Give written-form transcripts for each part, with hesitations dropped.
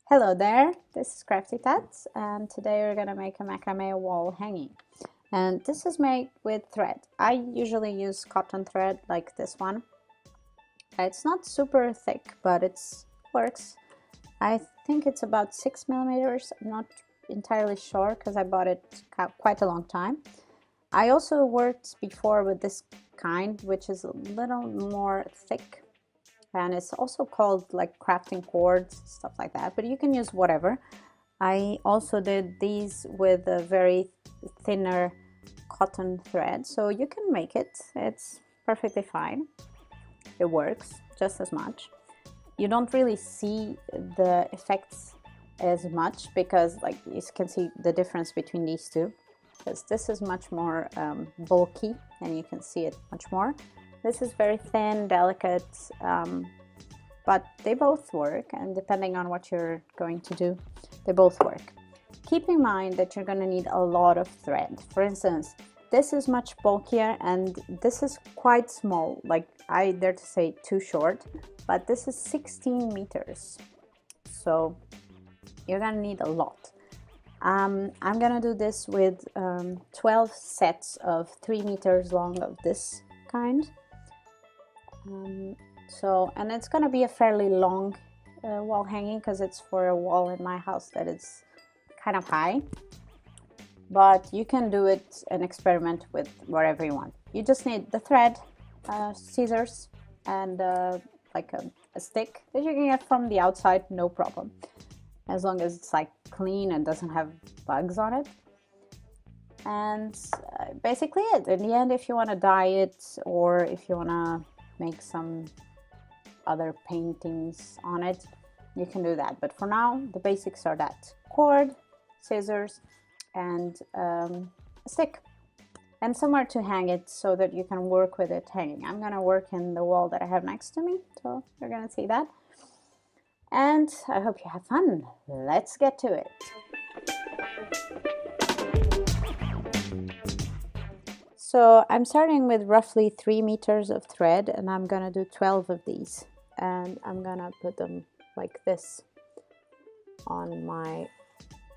Hello there, this is Crafty Tats, and today we're gonna make a macrame wall hanging. And this is made with thread. I usually use cotton thread like this one. It's not super thick, but it works. I think it's about 6 millimeters. I'm not entirely sure because I bought it quite a long time. I also worked before with this kind, which is a little more thick. And it's also called like crafting cords, stuff like that, but you can use whatever. I also did these with a very thinner cotton thread, so you can make it. It's perfectly fine. It works just as much. You don't really see the effects as much because like you can see the difference between these two, because this is much more bulky and you can see it much more. This is very thin, delicate, but they both work, and depending on what you're going to do, they both work. Keep in mind that you're going to need a lot of thread. For instance, this is much bulkier and this is quite small, like I dare to say too short, but this is 16 meters. So you're going to need a lot. I'm going to do this with 12 sets of 3 meters long of this kind. And it's going to be a fairly long wall hanging because it's for a wall in my house that is kind of high. But you can do it and experiment with whatever you want. You just need the thread, scissors, and like a stick that you can get from the outside, no problem. As long as it's like clean and doesn't have bugs on it. And basically it. In the end, if you want to dye it or if you want to make some other paintings on it, you can do that. But for now, the basics are that: cord, scissors, and a stick, and somewhere to hang it so that you can work with it hanging. I'm gonna work in the wall that I have next to me, so you're gonna see that. And I hope you have fun. Let's get to it. So I'm starting with roughly 3 meters of thread, and I'm gonna do 12 of these, and I'm gonna put them like this on my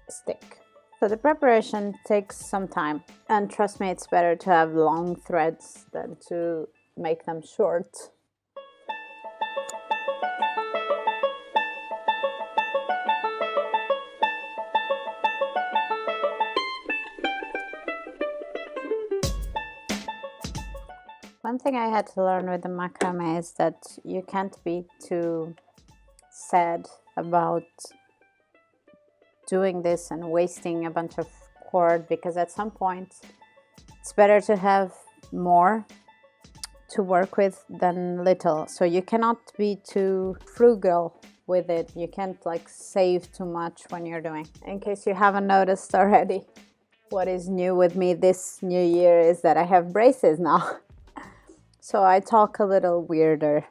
stick. So the preparation takes some time, and trust me, it's better to have long threads than to make them short. One thing I had to learn with the macrame is that you can't be too sad about doing this and wasting a bunch of cord, because at some point it's better to have more to work with than little. So you cannot be too frugal with it. You can't like save too much when you're doing. In case you haven't noticed already, what is new with me this new year is that I have braces now. So I talk a little weirder.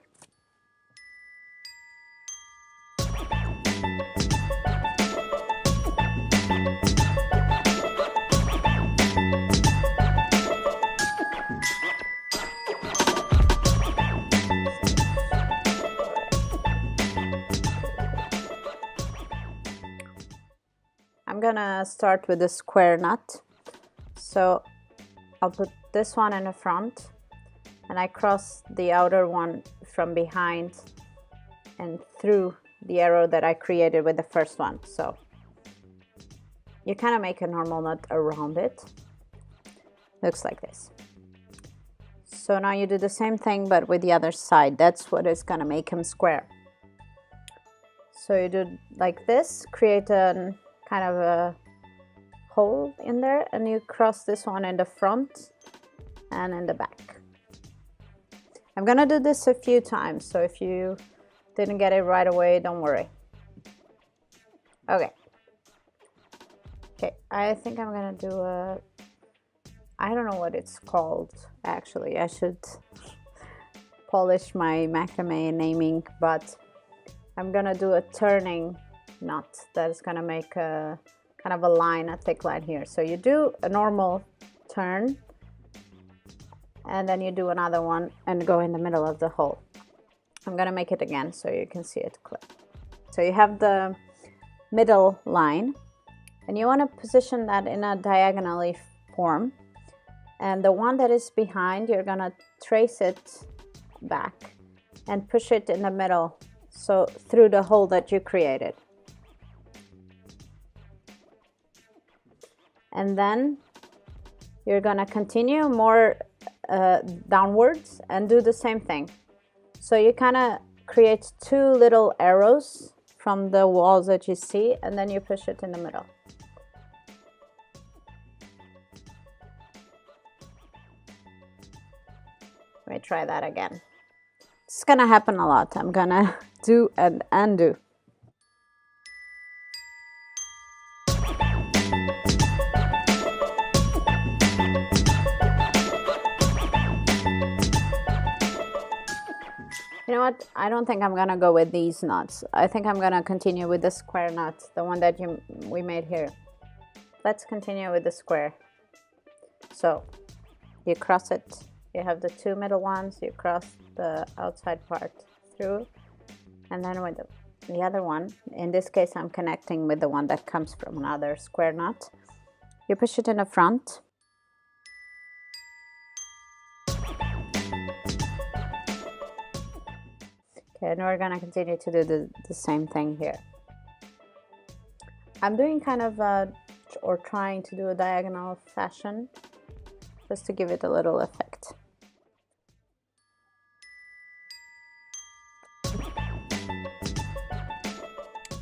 I'm gonna start with the square nut. So I'll put this one in the front, and I cross the outer one from behind and through the arrow that I created with the first one. So you kind of make a normal knot around it. Looks like this. So now you do the same thing but with the other side. That's what is gonna make them square. So you do like this, create a kind of a hole in there, and you cross this one in the front and in the back. I'm gonna do this a few times, so if you didn't get it right away, don't worry. Okay, I think I'm gonna do I don't know what it's called actually. I should polish my macrame naming, but I'm gonna do a turning knot that is gonna make a kind of a line, a thick line here. So you do a normal turn, and then you do another one and go in the middle of the hole. I'm gonna make it again so you can see it clear. So you have the middle line, and you want to position that in a diagonally form, and the one that is behind, you're gonna trace it back and push it in the middle, so through the hole that you created. And then you're gonna continue more downwards and do the same thing. So you kind of create two little arrows from the walls that you see, and then you push it in the middle. Let me try that again. It's gonna happen a lot. I'm gonna do and undo. You know what? I don't think I'm gonna go with these knots. I think I'm gonna continue with the square knot, the one that we made here. Let's continue with the square. So you cross it. You have the two middle ones. You cross the outside part through, and then with the other one, in this case, I'm connecting with the one that comes from another square knot. You push it in the front. Okay, and we're gonna continue to do the same thing here. I'm doing kind of or trying to do a diagonal fashion, just to give it a little effect.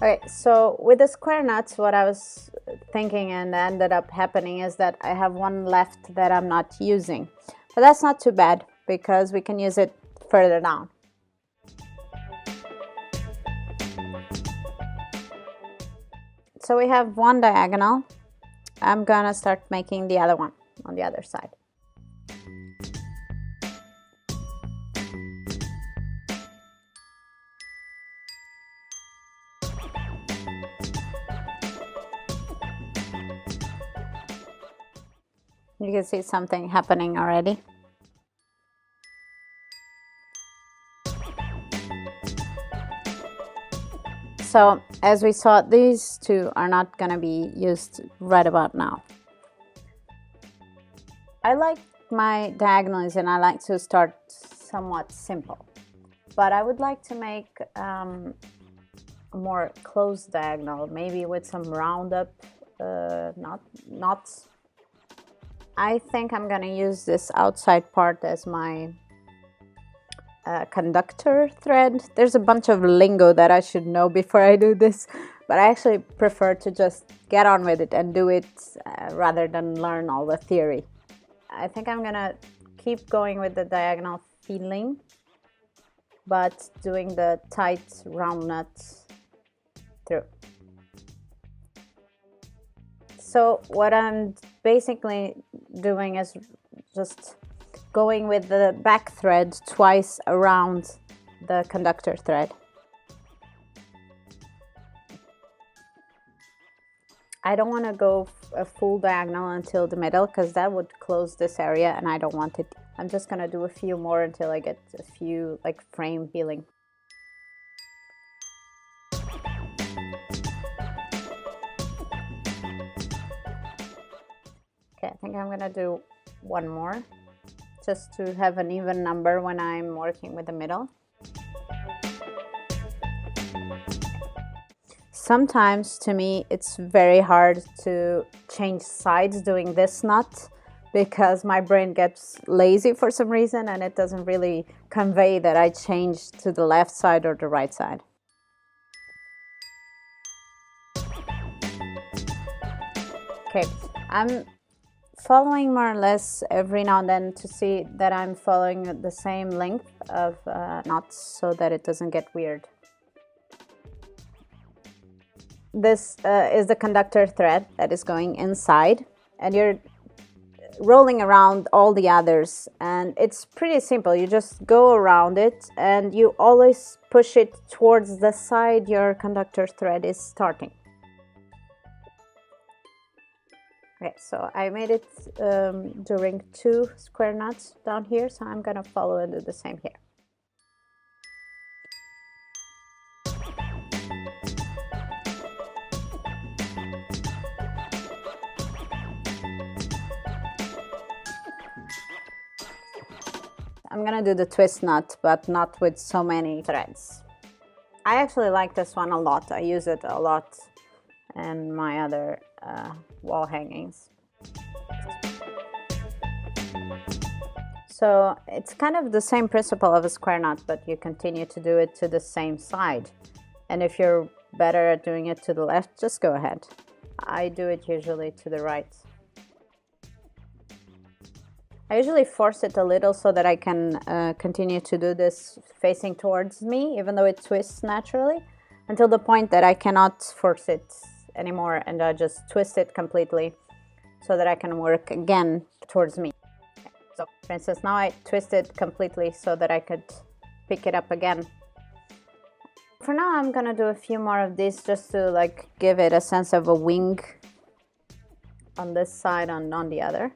Okay, so with the square knots, what I was thinking and ended up happening is that I have one left that I'm not using. But that's not too bad, because we can use it further down. So we have one diagonal. I'm gonna start making the other one on the other side. You can see something happening already. So as we saw, these two are not going to be used right about now. I like my diagonals and I like to start somewhat simple, but I would like to make a more closed diagonal, maybe with some round up knots. I think I'm going to use this outside part as my conductor thread. There's a bunch of lingo that I should know before I do this, but I actually prefer to just get on with it and do it rather than learn all the theory. I think I'm gonna keep going with the diagonal feeling, but doing the tight round nuts through. So what I'm basically doing is just going with the back thread twice around the conductor thread. I don't want to go a full diagonal until the middle, because that would close this area and I don't want it. I'm just going to do a few more until I get a few like frame feeling. Okay, I think I'm going to do one more, just to have an even number when I'm working with the middle. Sometimes to me it's very hard to change sides doing this knot, because my brain gets lazy for some reason and it doesn't really convey that I changed to the left side or the right side. Okay, I'm following more or less every now and then to see that I'm following the same length of knots so that it doesn't get weird. This is the conductor thread that is going inside, and you're rolling around all the others, and it's pretty simple. You just go around it and you always push it towards the side your conductor thread is starting. Okay, so I made it during 2 square knots down here, so I'm gonna follow and do the same here. I'm gonna do the twist knot, but not with so many threads. I actually like this one a lot. I use it a lot in my other wall hangings. So it's kind of the same principle of a square knot, but you continue to do it to the same side. And if you're better at doing it to the left, just go ahead. I do it usually to the right. I usually force it a little so that I can continue to do this facing towards me, even though it twists naturally, until the point that I cannot force it anymore, and I just twist it completely so that I can work again towards me. So, for instance, now I twist it completely so that I could pick it up again. For now, I'm gonna do a few more of these just to like give it a sense of a wing on this side and on the other.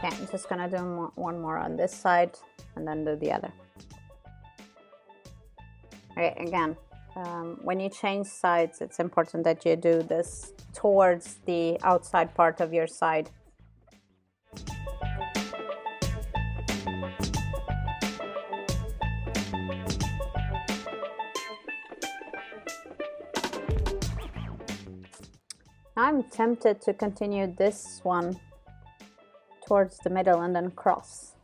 Okay, I'm just gonna do one more on this side and then do the other. Okay, again, when you change sides, it's important that you do this towards the outside part of your side. I'm tempted to continue this one towards the middle and then cross.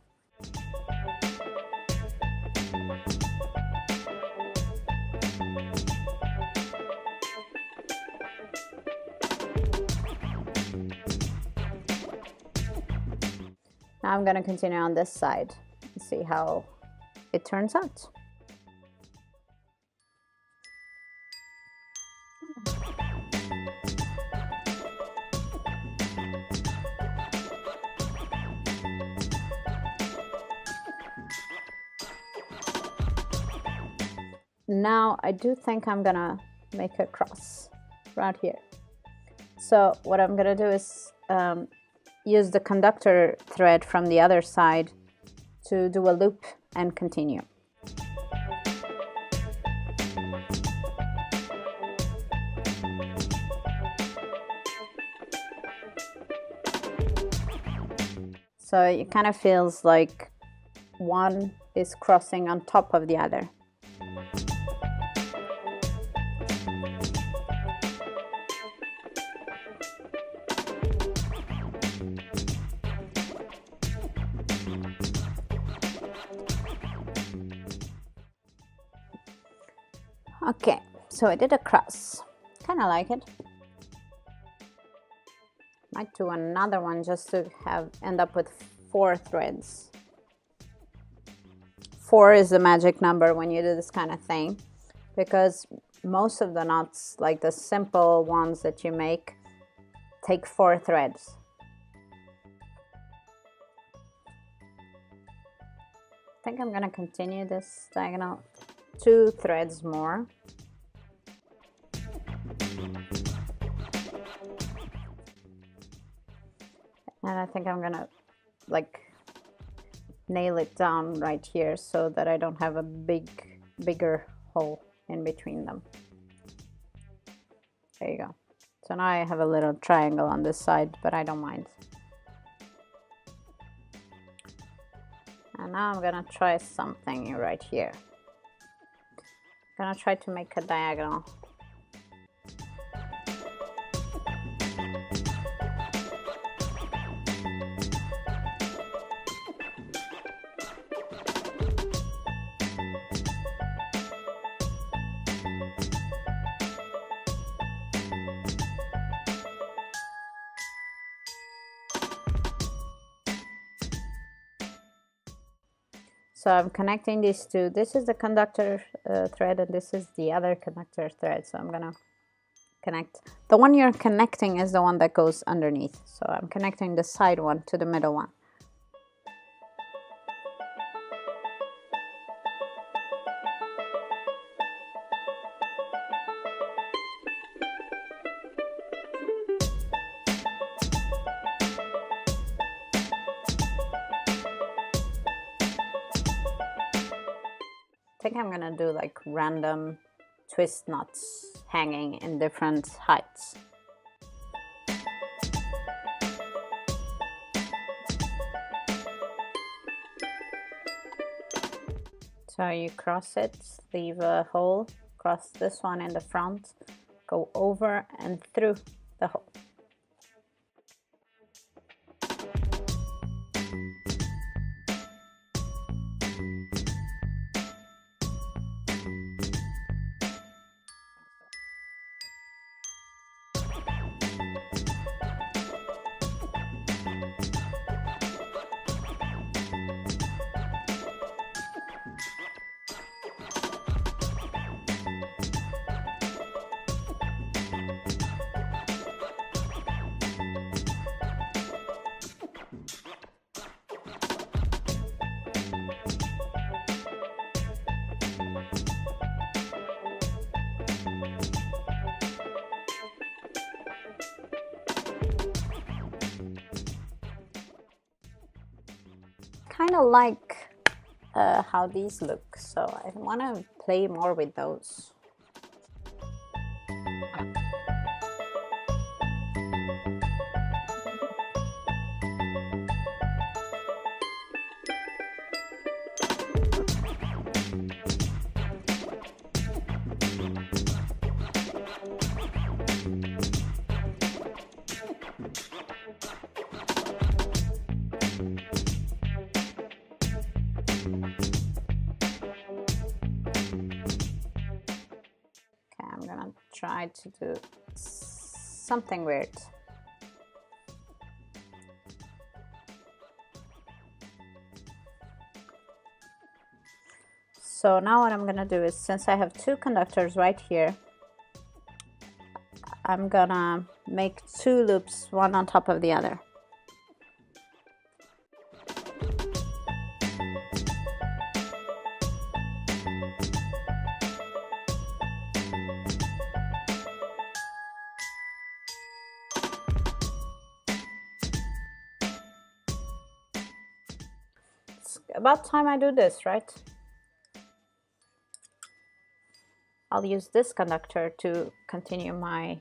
Now I'm going to continue on this side and see how it turns out. Now I do think I'm gonna make a cross right here. So what I'm gonna do is use the conductor thread from the other side to do a loop and continue. So it kind of feels like one is crossing on top of the other. Okay, so I did a cross. Kind of like it. Might do another one just to end up with 4 threads. 4 is the magic number when you do this kind of thing, because most of the knots, like the simple ones that you make, take 4 threads. I think I'm gonna continue this diagonal 2 threads more. And I think I'm gonna like nail it down right here so that I don't have a bigger hole in between them. There you go. So now I have a little triangle on this side, but I don't mind. And now I'm gonna try something right here. I'm gonna try to make a diagonal. So I'm connecting these two. This is the conductor thread and this is the other conductor thread. So I'm gonna connect. The one you're connecting is the one that goes underneath. So I'm connecting the side one to the middle one. I think I'm gonna do like random twist knots hanging in different heights. So you cross it, leave a hole, cross this one in the front, go over and through the hole. Kind of like how these look, so I want to play more with those. I'm gonna try to do something weird. So now what I'm gonna do is, since I have two conductors right here, I'm gonna make two loops, one on top of the other. About time I do this, right? I'll use this conductor to continue my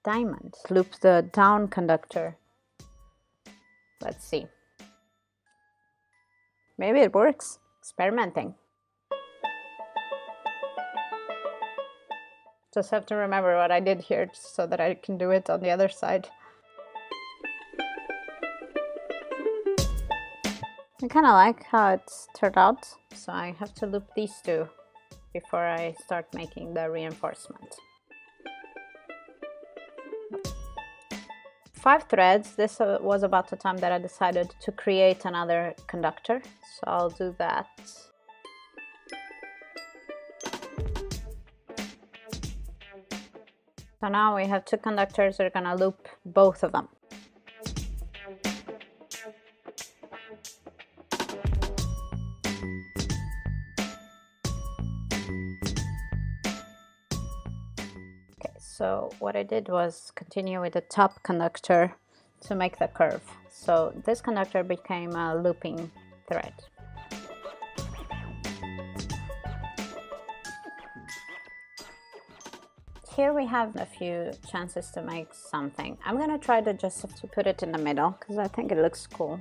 diamond. Loop the down conductor. Let's see. Maybe it works. Experimenting. Just have to remember what I did here so that I can do it on the other side. I kind of like how it's turned out, so I have to loop these two before I start making the reinforcement. 5 threads. This was about the time that I decided to create another conductor, so I'll do that. So now we have 2 conductors that are gonna loop both of them. So what I did was continue with the top conductor to make the curve. So this conductor became a looping thread. Here we have a few chances to make something. I'm gonna try to just put it in the middle because I think it looks cool.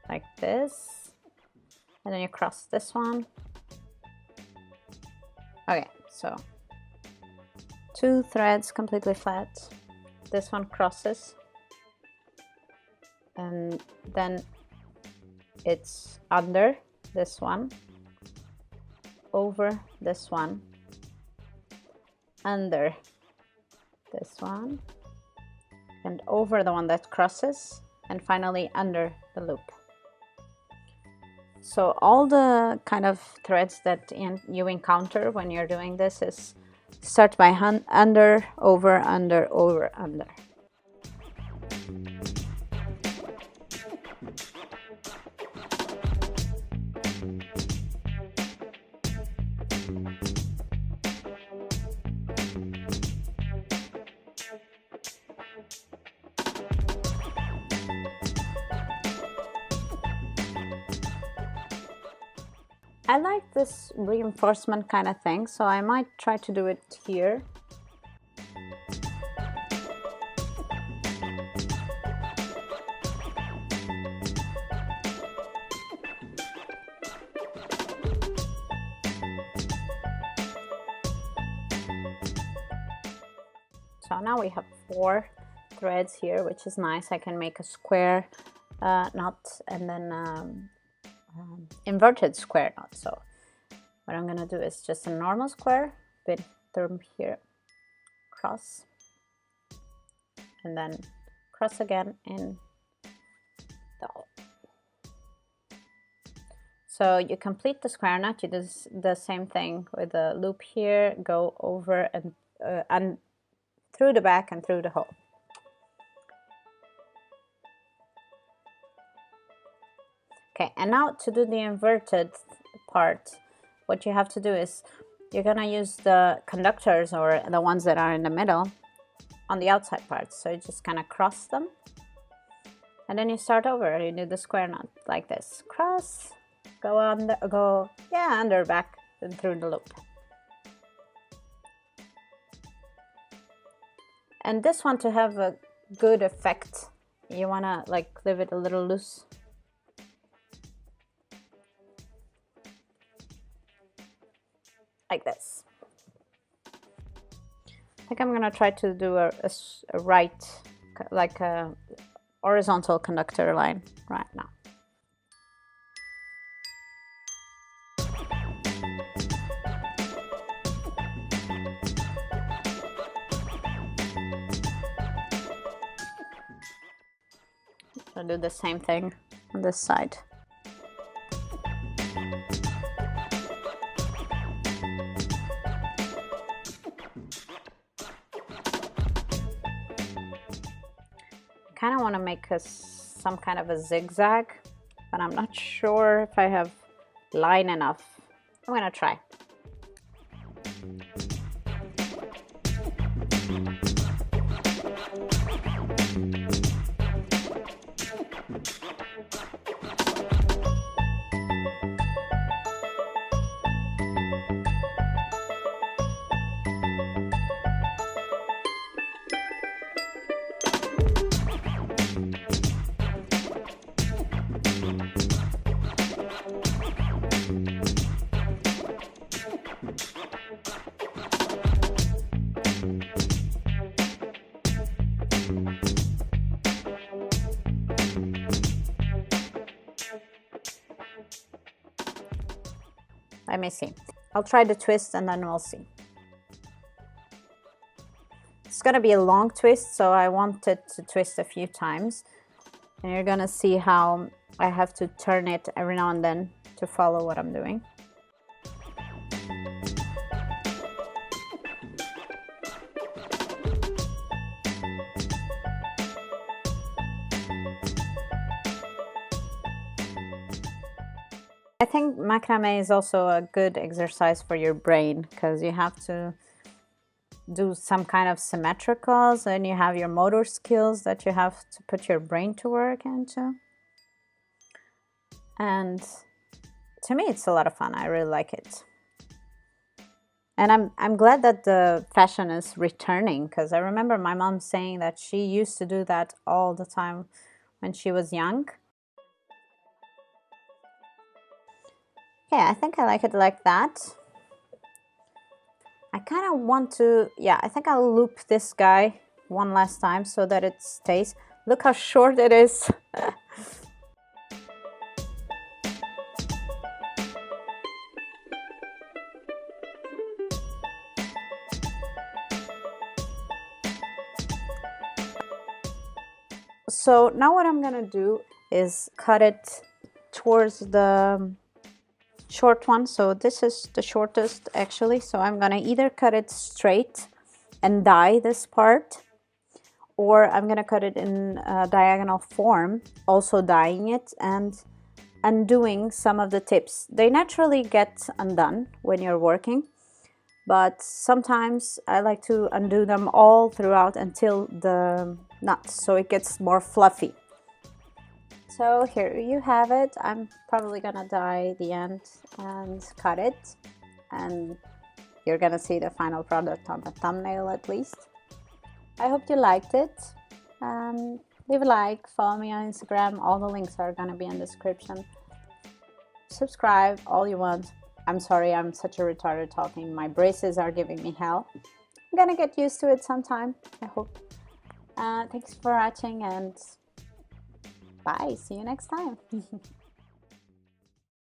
Like this. And then you cross this one. Okay, so 2 threads completely flat. This one crosses. And then it's under this one, over this one, under this one, and over the one that crosses, and finally under the loop. So all the kind of threads that you encounter when you're doing this is start by under, over, under, over, under. I like this reinforcement kind of thing, so I might try to do it here. So now we have 4 threads here, which is nice. I can make a square knot and then inverted square knot. So what I'm gonna do is just a normal square with thumb here, cross, and then cross again in the hole. So you complete the square knot, you do the same thing with the loop here, go over and through the back and through the hole. Okay, and now to do the inverted part, what you have to do is you're gonna use the conductors, or the ones that are in the middle, on the outside part. So you just kind of cross them, and then you start over. You do the square knot like this: cross, go under, back, and through the loop. And this one, to have a good effect, you wanna like leave it a little loose. Like this. I think I'm gonna try to do a right, like a horizontal conductor line right now. I'll do the same thing on this side. Kind of want to make some kind of a zigzag, but I'm not sure if I have line enough. I'm gonna try. Let me see. I'll try the twist and then we'll see. It's gonna be a long twist, so I want it to twist a few times. And you're gonna see how I have to turn it every now and then to follow what I'm doing. I think macrame is also a good exercise for your brain, because you have to do some kind of symmetricals, and you have your motor skills that you have to put your brain to work into. And to me, it's a lot of fun. I really like it. And I'm glad that the fashion is returning, because I remember my mom saying that she used to do that all the time when she was young. Okay, I think I like it like that. I kind of want to, yeah, I think I'll loop this guy one last time so that it stays. Look how short it is. So now what I'm gonna do is cut it towards the short one. So this is the shortest actually, so I'm gonna either cut it straight and dye this part, or I'm gonna cut it in a diagonal form, also dyeing it and undoing some of the tips. They naturally get undone when you're working, but sometimes I like to undo them all throughout until the knot, so it gets more fluffy. So here you have it. I'm probably gonna dye the end and cut it, and you're gonna see the final product on the thumbnail at least. I hope you liked it. Leave a like, follow me on Instagram. All the links are gonna be in the description. Subscribe all you want. I'm sorry I'm such a retarded talking. My braces are giving me hell. gonna get used to it sometime, I hope. Thanks for watching, and bye. See you next time.